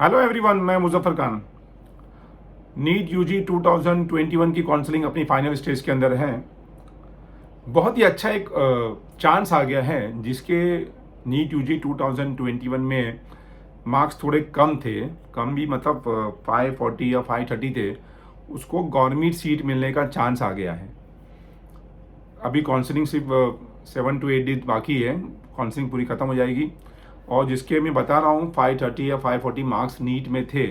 Hello everyone, मैं Muzaffar Khan. NEET UG 2021 की counselling अपनी फाइनल स्टेज के अंदर है। बहुत ही अच्छा एक चांस आ गया है जिसके नीट यूजी 2021 में मार्क्स थोड़े कम थे। कम भी मतलब 540 या 530 थे। उसको गवर्नमेंट सीट मिलने का चांस आ गया है। अभी काउंसलिंग सिर्फ 7 to 8 दिन बाकी है। काउंसलिंग पूरी ख़त्म हो जाएगी और जिसके मैं बता रहा हूँ 530 या 540 मार्क्स नीट में थे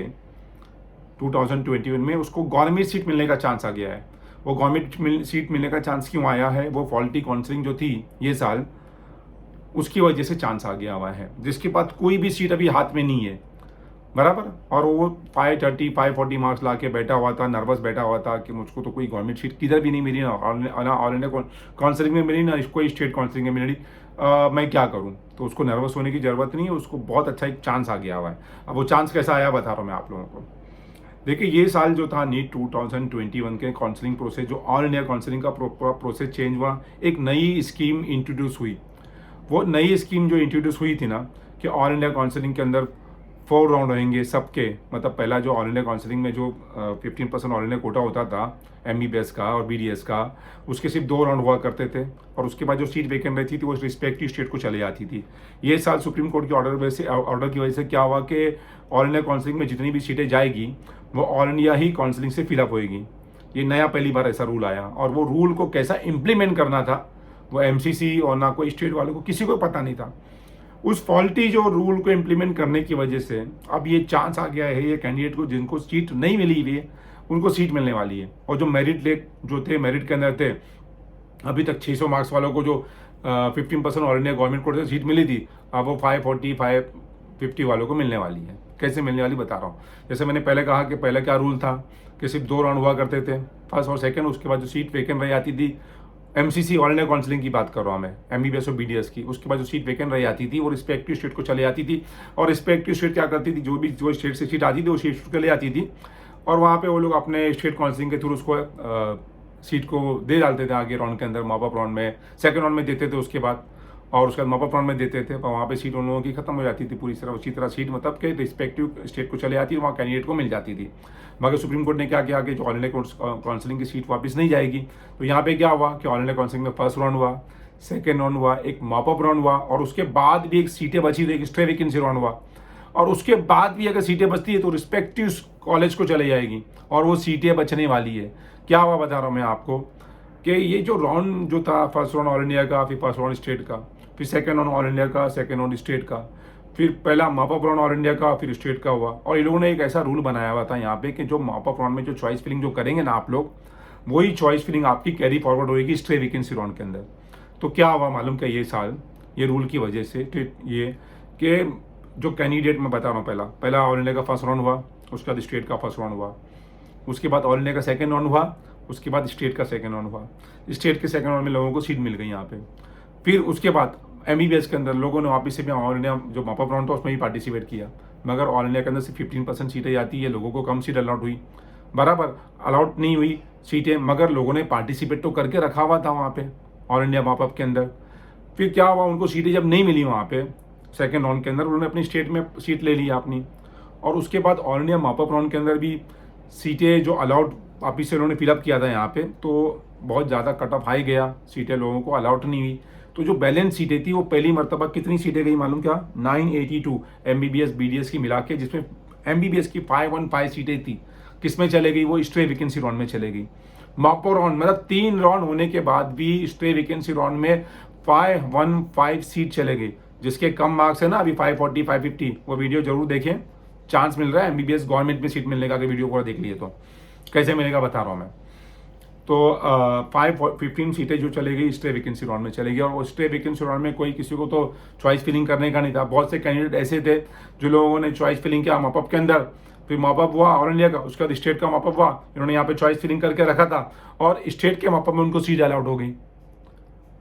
2021 में, उसको गवर्नमेंट सीट मिलने का चांस आ गया है। वो गवर्नमेंट सीट मिलने का चांस क्यों आया है? वो फॉल्टी काउंसलिंग जो थी ये साल, उसकी वजह से चांस आ गया हुआ है, जिसके बाद कोई भी सीट अभी हाथ में नहीं है। बराबर। और वो 530 540 मार्क्स ला के बैठा हुआ था, नर्वस बैठा हुआ था कि मुझको तो कोई गवर्नमेंट सीट किधर भी नहीं मिली, ना ऑल इंडिया काउंसलिंग में मिली, ना कोई स्टेट काउंसलिंग में मिली। मैं क्या करूं? तो उसको नर्वस होने की ज़रूरत नहीं है, उसको बहुत अच्छा एक चांस आ गया हुआ है। अब वो चांस कैसा आया बता रहा हूँ मैं आप लोगों को। देखिए, ये साल जो था नीट 2021 के काउंसलिंग प्रोसेस, जो ऑल इंडिया काउंसलिंग का प्रोसेस चेंज हुआ, एक नई स्कीम इंट्रोड्यूस हुई। वो नई स्कीम जो इंट्रोड्यूस हुई थी ना, कि ऑल इंडिया काउंसलिंग के अंदर 4 राउंड रहेंगे सबके। मतलब पहला जो ऑल इंडिया काउंसलिंग में जो 15% ऑल इंडिया कोटा होता था MBBS का और BDS का, उसके सिर्फ 2 राउंड हुआ करते थे। और उसके बाद जो सीट वैकेंट रहती थी वो रिस्पेक्टिव स्टेट को चले जाती थी। ये साल सुप्रीम कोर्ट के ऑर्डर की वजह से क्या हुआ कि ऑल इंडिया काउंसलिंग में जितनी भी सीटें जाएगी वो ऑल इंडिया ही काउंसलिंग से फिलअप होएगी। ये नया पहली बार ऐसा रूल आया, और वो रूल को कैसा इम्प्लीमेंट करना था वो MCC और ना कोई स्टेट वालों को किसी को पता नहीं था। उस फॉल्टी जो रूल को इम्प्लीमेंट करने की वजह से अब ये चांस आ गया है ये कैंडिडेट को, जिनको सीट नहीं मिली हुई है उनको सीट मिलने वाली है। और जो जो थे मेरिट के अंदर थे, अभी तक 600 मार्क्स वालों को जो 15% ऑल इंडिया गवर्नमेंट कोटे से सीट मिली थी, अब वो 540 550 वालों को मिलने वाली है। कैसे मिलने वाली बता रहा हूँ। जैसे मैंने पहले कहा कि पहले क्या रूल था कि सिर्फ 2 राउंड हुआ करते थे, फर्स्ट और सेकंड। उसके बाद जो सीट वैकेंट रह जाती थी, MCC ऑल इंडिया काउंसलिंग की बात कर रहा हूँ मैं, MBBS और BDS की, उसके बाद जो सीट वैकेंट रह जाती थी वो रिस्पेक्टिव स्टेट को चले जाती थी। और रिस्पेक्टिव स्टेट क्या करती थी, जो स्टेट से सीट आती थी वो स्टेट को ले जाती थी, और वहाँ पे वो लोग अपने स्टेट काउंसलिंग के थ्रू उसको सीट को दे डालते थे आगे राउंड के अंदर, मॉपअप राउंड में, सेकंड राउंड में देते थे उसके बाद, और उसके बाद मॉपअप राउंड में देते थे। और वहाँ पे सीट उन लोगों की खत्म हो जाती थी पूरी तरह, उसी तरह सीट मतलब कि रिस्पेक्टिव स्टेट को चले जाती थी, वहाँ कैंडिडेट को मिल जाती थी। मगर सुप्रीम कोर्ट ने क्या किया कि जो ऑल इंडिया काउंसलिंग की सीट वापस नहीं जाएगी। तो यहाँ पे क्या हुआ कि ऑल इंडिया काउंसलिंग में फर्स्ट राउंड हुआ, सेकेंड राउंड हुआ, एक मॉपअप राउंड हुआ, और उसके बाद भी एक सीटें बची थी, एक स्ट्रे वैकेंसी राउंड हुआ। और उसके बाद भी अगर सीटें बचती है तो रिस्पेक्टिव कॉलेज को चले जाएगी, और वो सीटें बचने वाली है। क्या हुआ बता रहा हूँ मैं आपको कि ये जो राउंड जो था, फर्स्ट राउंड ऑल इंडिया का, फिर फर्स्ट राउंड स्टेट का, फिर सेकंड राउंड ऑल इंडिया का, सेकंड राउंड स्टेट का, फिर पहला मॉपअप राउंड ऑल इंडिया का, फिर स्टेट का हुआ। और ये लोगों ने एक ऐसा रूल बनाया हुआ था यहाँ पे कि जो मॉपअप राउंड में जो चॉइस फिलिंग जो करेंगे ना आप लोग, वही चॉइस फिलिंग आपकी कैरी फॉरवर्ड होगी स्ट्रे वैकेंसी राउंड के अंदर। तो क्या हुआ मालूम क्या, ये साल ये रूल की वजह से ये कि जो कैंडिडेट मैं बता रहा हूँ, पहला ऑल इंडिया का फर्स्ट राउंड हुआ, उसके बाद स्टेट का फर्स्ट राउंड हुआ, उसके बाद ऑल इंडिया का सेकंड राउंड हुआ, उसके बाद स्टेट का सेकंड राउंड हुआ। स्टेट के सेकंड राउंड में लोगों को सीट मिल गई यहाँ पे। फिर उसके बाद MBBS के अंदर लोगों ने वापस से भी ऑल इंडिया जो मॉपअप राउंड था उसमें भी पार्टिसिपेट किया, मगर ऑल इंडिया के अंदर सिर्फ 15% सीटें जाती है, लोगों को कम सीट अलाउट हुई। बराबर अलाउट नहीं हुई सीटें, मगर लोगों ने पार्टिसिपेट तो करके रखा हुआ था वहाँ पे ऑल इंडिया मॉपअप के अंदर। फिर क्या हुआ, उनको सीटें जब नहीं मिली वहाँ पे सेकेंड राउंड के अंदर, उन्होंने अपनी स्टेट में सीट ले ली अपनी। और उसके बाद ऑल इंडिया मॉपअप राउंड के अंदर भी सीटें जो अलाउड वापिस से उन्होंने फिलअप किया था यहाँ पे, तो बहुत ज़्यादा कट ऑफ हाई गया, सीटें लोगों को अलाउट नहीं हुई। तो जो बैलेंस सीटें थी वो पहली मरतबा कितनी सीटें गई मालूम क्या, 982 MBBS BDS की मिला के, जिसमें MBBS की 515 सीटें थी, किसमें चले गई, वो स्ट्रे वैकेंसी राउंड में चले गई। मॉपअप राउंड मतलब 3 राउंड होने के बाद भी स्ट्रे वैकेंसी राउंड में 515 सीट चले गई। जिसके कम मार्क्स है ना अभी 540 550, वो वीडियो जरूर देखें, चांस मिल रहा है MBBS गवर्नमेंट में सीट मिलने का, अगर वीडियो पूरा देख लिए तो कैसे मिलेगा बता रहा हूँ मैं। तो 515 सीटें जो चलेगी स्टे वैकेंसी राउंड में चलेगी, और स्टे वैकेंसी राउंड में कोई किसी को तो चॉइस फिलिंग करने का नहीं था। बहुत से कैंडिडेट ऐसे थे जो लोगों ने चॉइस फिलिंग किया मॉपअप के अंदर, फिर मॉपअप हुआ ऑल इंडिया का, उसके बाद स्टेट का मॉपअप हुआ, इन्होंने यहाँ पे चॉइस फिलिंग करके रखा था, और स्टेट के मॉपअप में उनको सीट अलाउड हो गई,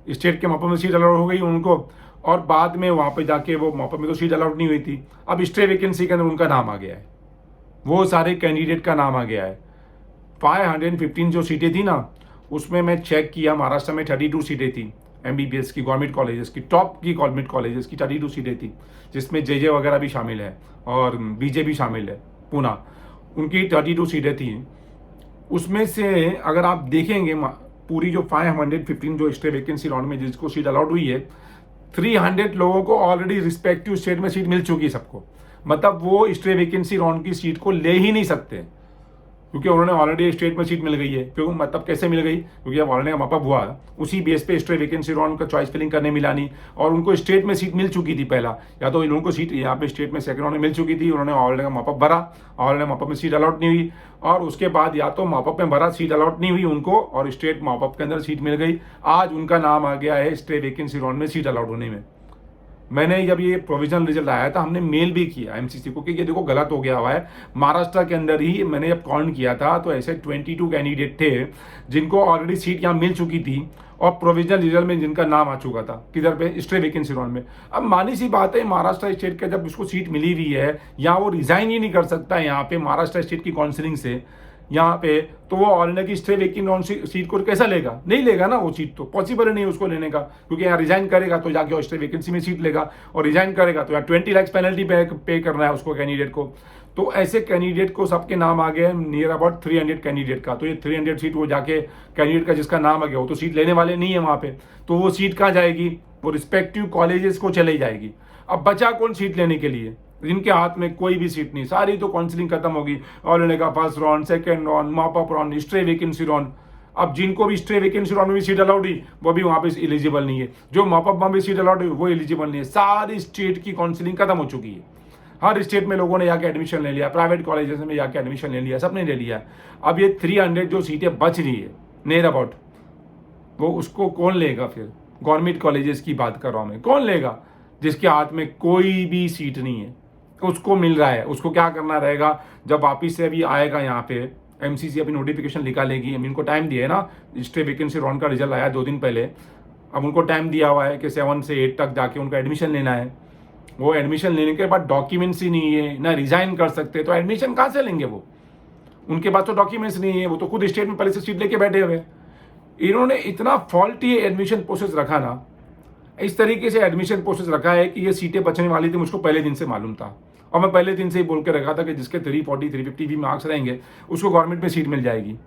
स्टेट के मॉपअप में सीट अलाउड हो गई उनको। और बाद में वहाँ पे जाके वो मॉपअप में तो सीट अलाउड नहीं हुई थी, अब स्टे वैकेंसी के अंदर उनका नाम आ गया है, वो सारे कैंडिडेट का नाम आ गया है। 515 जो सीटें थी ना, उसमें मैं चेक किया, महाराष्ट्र में 32 सीटें थी, MBBS की गवर्नमेंट कॉलेजेस की, टॉप की गवर्नमेंट कॉलेजेस की 32 सीटें थी, जिसमें JJ वगैरह भी शामिल है और BJ भी शामिल है, पूना, उनकी 32 सीटें थी। उसमें से अगर आप देखेंगे पूरी जो 515 जो स्टे वैकेंसी राउंड में जिसको सीट अलॉट हुई है, 300 लोगों को ऑलरेडी रिस्पेक्टिव स्टेट में सीट मिल चुकी है सबको। मतलब वो स्टे वैकेंसी राउंड की सीट को ले ही नहीं सकते, क्योंकि उन्होंने ऑलरेडी स्टेट में सीट मिल गई है। क्यों, मतलब कैसे मिल गई, क्योंकि अब ऑलरेडी मॉपअप हुआ, उसी बेस पे स्टे वैकेंसी राउंड का चॉइस फिलिंग करने मिला नहीं, और उनको स्टेट में सीट मिल चुकी थी पहला, या तो इन लोगों को सीट यहाँ पे स्टेट में सेकंड राउंड में मिल चुकी थी, उन्होंने ऑलरेडी मॉपअप भरा, ऑलरेडी मॉपअप में सीट अलॉट नहीं हुई, और उसके बाद या तो मॉपअप में भरा, सीट अलॉट नहीं हुई उनको, और स्टेट मॉपअप के अंदर सीट मिल गई। आज उनका नाम आ गया है स्टे वैकेंसी राउंड में सीट अलॉट होने में। मैंने जब ये प्रोविजनल रिजल्ट आया था, हमने मेल भी किया MCC को कि ये देखो गलत हो गया हुआ है। महाराष्ट्र के अंदर ही मैंने जब काउंट किया था तो ऐसे 22 कैंडिडेट थे जिनको ऑलरेडी सीट यहाँ मिल चुकी थी, और प्रोविजनल रिजल्ट में जिनका नाम आ चुका था, किधर पे, स्टे वैकेंसी राउंड में। अब मानी सी बात है, महाराष्ट्र स्टेट का जब उसको सीट मिली हुई है, या वो रिजाइन ही नहीं कर सकता है यहाँ पे महाराष्ट्र स्टेट की काउंसिलिंग से यहाँ पे, तो वो ऑलरेडी की स्टे वैकेंसी राउंड सीट को कैसा लेगा, नहीं लेगा ना, वो सीट तो पॉसिबल नहीं है उसको लेने का, क्योंकि यहाँ रिजाइन करेगा तो जाके स्टे वैकेंसी में सीट लेगा, और रिजाइन करेगा तो यहाँ 20 लाख पेनल्टी पे करना है उसको कैंडिडेट को। तो ऐसे कैंडिडेट को सबके नाम आ गए, नियर अबाउट 300 कैंडिडेट का। तो ये 300 सीट वो जाके कैंडिडेट का जिसका नाम आ गया वो तो सीट लेने वाले नहीं है वहाँ पे, तो वो सीट कहाँ जाएगी, वो रिस्पेक्टिव कॉलेजेस को चली जाएगी। अब बचा कौन सीट लेने के लिए, जिनके हाथ में कोई भी सीट नहीं, सारी तो काउंसलिंग खत्म होगी, ऑलरेडी का first round, second round, mop up round, stay vacancy round. अब जिनको भी स्टे वैकेंसी राउंड में भी सीट अलाउड हुई वो भी वहाँ पे एलिजिबल नहीं है, जो मॉपअप में भी सीट अलाउड हुई वो एलिजिबल नहीं है। सारी स्टेट की काउंसलिंग खत्म हो चुकी है, हर स्टेट में लोगों ने जाके एडमिशन ले लिया, प्राइवेट कॉलेजेस में जाके एडमिशन ले लिया, सबने ले लिया। अब ये 300 जो सीटें बच रही है नियर अबाउट, वो उसको कौन लेगा फिर, गवर्नमेंट कॉलेजेस की बात कर रहा हूँ मैं, कौन लेगा जिसके हाथ में कोई भी सीट नहीं है, उसको मिल रहा है। उसको क्या करना रहेगा, जब वापिस से अभी आएगा यहाँ पे MCC अपनी नोटिफिकेशन निकालेगी, इनको टाइम दिया है ना, स्टे वैकेंसी राउंड का रिजल्ट आया 2 दिन पहले, अब उनको टाइम दिया हुआ है कि 7 से 8 तक जाके उनका एडमिशन लेना है। वो एडमिशन लेने के बाद डॉक्यूमेंट्स ही नहीं है, ना रिजाइन कर सकते, तो एडमिशन कहाँ से लेंगे वो, उनके पास तो डॉक्यूमेंट्स नहीं है, वो तो खुद स्टेट में पहले से सीट लेके बैठे हुए। इन्होंने इतना फॉल्टी एडमिशन प्रोसेस रखा ना, इस तरीके से एडमिशन प्रोसेस रखा है कि ये सीटें बचने वाली थी, मुझको पहले दिन से मालूम था, और मैं पहले दिन से ही बोल के रखा था कि जिसके 340 350 भी मार्क्स रहेंगे उसको गवर्नमेंट में सीट मिल जाएगी,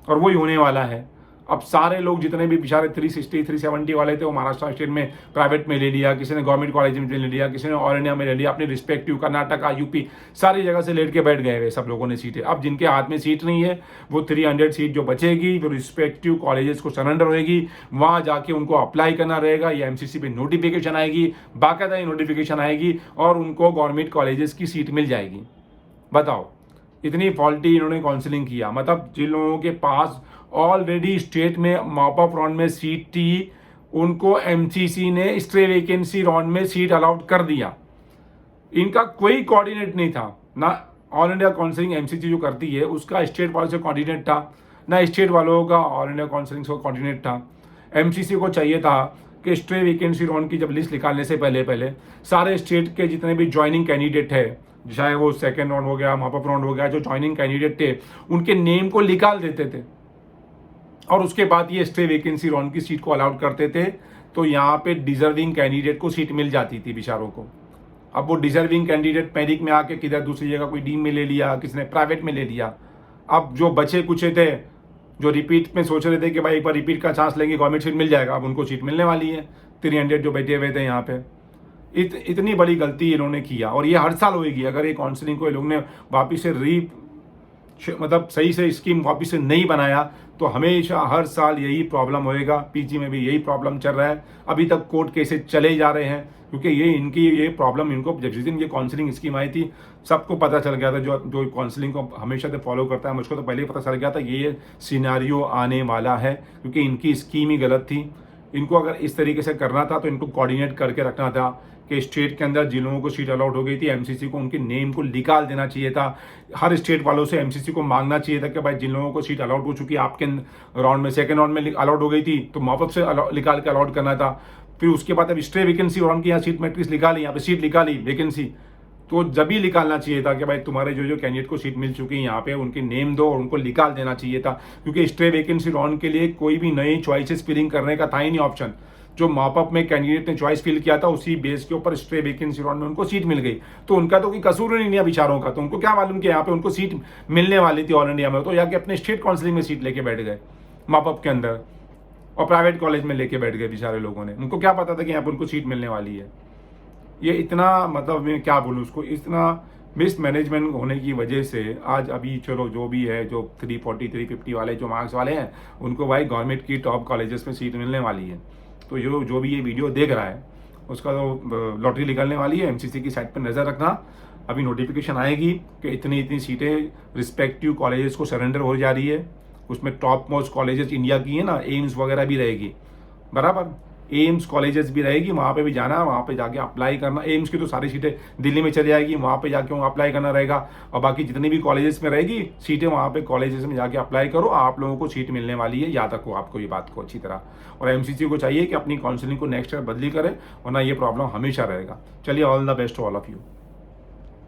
और वही होने वाला है। अब सारे लोग जितने भी बेचारे 360 370 वाले थे वो महाराष्ट्र स्टेट में प्राइवेट में ले लिया, किसी ने गवर्नमेंट कॉलेज में ले लिया, किसी ने ऑल इंडिया में ले लिया, अपने रिस्पेक्टिव कर्नाटका UP सारी जगह से लेट के बैठ गए हुए सब लोगों ने सीटें। अब जिनके हाथ में सीट नहीं है वो 300 सीट जो बचेगी वो रिस्पेक्टिव कॉलेजेस को सरेंडर होएगी, वहाँ जाके उनको अप्लाई करना रहेगा, या MCC पे नोटिफिकेशन आएगी, बाकायदा नोटिफिकेशन आएगी, और उनको गवर्नमेंट कॉलेजेस की सीट मिल जाएगी। बताओ, इतनी फॉल्टी इन्होंने काउंसलिंग किया। मतलब जिन लोगों के पास ऑलरेडी स्टेट में मॉपअप राउंड में सीट थी, उनको MCC ने स्टे वैकेंसी राउंड में सीट अलाउड कर दिया। इनका कोई कोऑर्डिनेट नहीं था, ना ऑल इंडिया काउंसलिंग MCC जो करती है उसका स्टेट वालों से कोऑर्डिनेट था, ना स्टेट वालों का ऑल इंडिया काउंसलिंग से कोऑर्डिनेट था। MCC को चाहिए था कि स्टे वैकेंसी राउंड की जब लिस्ट निकालने से पहले सारे स्टेट के जितने भी ज्वाइनिंग कैंडिडेट है, चाहे वो सेकेंड राउंड हो गया, मॉपअप राउंड हो गया, जो ज्वाइनिंग कैंडिडेट थे उनके नेम को निकाल देते थे, और उसके बाद ये स्टे वैकेंसी राउंड की सीट को अलाउड करते थे। तो यहाँ पे डिजर्विंग कैंडिडेट को सीट मिल जाती थी बेचारों को। अब वो डिजर्विंग कैंडिडेट पैनिक में आके किधर दूसरी जगह कोई डीम में ले लिया, किसी ने प्राइवेट में ले लिया। अब जो बचे कुछ थे जो रिपीट में सोच रहे थे कि भाई एक बार रिपीट का चांस लेंगे, गवर्नमेंट सीट मिल जाएगा, अब उनको सीट मिलने वाली है। 300 जो बैठे हुए थे यहाँ पे, इतनी बड़ी गलती इन्होंने किया, और ये हर साल होगी अगर ये काउंसलिंग को ये लोग ने वापिस से मतलब सही से स्कीम वापिस से नहीं बनाया तो हमेशा हर साल यही प्रॉब्लम होएगा। PG में भी यही प्रॉब्लम चल रहा है, अभी तक कोर्ट केसेस चले जा रहे हैं, क्योंकि ये प्रॉब्लम इनको जिस दिन ये काउंसलिंग स्कीम आई थी सबको पता चल गया था। जो काउंसलिंग को हमेशा से फॉलो करता है, मुझको तो पहले ही पता चल गया था ये सिनेरियो आने वाला है, क्योंकि इनकी स्कीम ही गलत थी। इनको अगर इस तरीके से करना था तो इनको कोऑर्डिनेट करके रखना था कि स्टेट के अंदर जिन लोगों को सीट अलाउड हो गई थी MCC को उनके नेम को निकाल देना चाहिए था। हर स्टेट वालों से MCC को मांगना चाहिए था कि भाई जिन लोगों को सीट अलाउड हो चुकी है आपके राउंड में, सेकंड राउंड में अलाउड हो गई थी, तो मॉपअप से निकाल के अलाउड करना था। फिर उसके बाद अब स्टे वैकेंसी राउंड की यहाँ सीट मैट्रिक्स निकाली, यहाँ पे सीट निकाली वैकेंसी, तो जब ही निकालना चाहिए था कि भाई तुम्हारे जो कैंडिडेट को सीट मिल चुकी है यहाँ पे उनके नेम दो और उनको निकाल देना चाहिए था, क्योंकि स्टे वैकेंसी राउंड के लिए कोई भी नई चॉइसेस फिलिंग करने का था ही नहीं ऑप्शन। जो मॉपअप में कैंडिडेट ने चॉइस फिल किया था उसी बेस के ऊपर स्ट्रे वैकेंसी राउंड में उनको सीट मिल गई। तो उनका तो कोई कसूर नहीं है बेचारों का, तो उनको क्या मालूम कि यहाँ पे उनको सीट मिलने वाली थी ऑल इंडिया में, तो जाके अपने स्टेट काउंसिलिंग में सीट लेके बैठ गए मॉपअप के अंदर और प्राइवेट कॉलेज में लेके बैठ गए बेचारे लोगों ने। उनको क्या पता था कि यहाँ पर उनको सीट मिलने वाली है। ये इतना मतलब मैं क्या बोलूँ उसको, इतना मिस मैनेजमेंट होने की वजह से आज अभी चलो जो भी है, जो 340 350 वाले जो मार्क्स वाले हैं उनको भाई गवर्नमेंट की टॉप कॉलेजेस में सीट मिलने वाली है। तो जो भी ये वीडियो देख रहा है उसका तो लॉटरी निकलने वाली है। एमसीसी की साइट पर नज़र रखना, अभी नोटिफिकेशन आएगी कि इतनी सीटें रिस्पेक्टिव कॉलेजेस को सरेंडर हो जा रही है। उसमें टॉप मोस्ट कॉलेजेस इंडिया की है ना, एम्स वगैरह भी रहेगी, बराबर एम्स कॉलेजेस भी रहेगी, वहाँ पे भी जाना, वहाँ पे जाके अप्लाई करना। एम्स की तो सारी सीटें दिल्ली में चली जाएगी, वहाँ पे जाके अप्लाई करना रहेगा, और बाकी जितनी भी कॉलेजेस में रहेगी सीटें वहाँ पे कॉलेजेस में जाके अप्लाई करो, आप लोगों को सीट मिलने वाली है। याद रखो आपको ये बात को अच्छी तरह। और एमसीसी को चाहिए कि अपनी काउंसलिंग को नेक्स्ट ईयर बदली करे, वरना ये प्रॉब्लम हमेशा रहेगा। चलिए, all the best to all of you.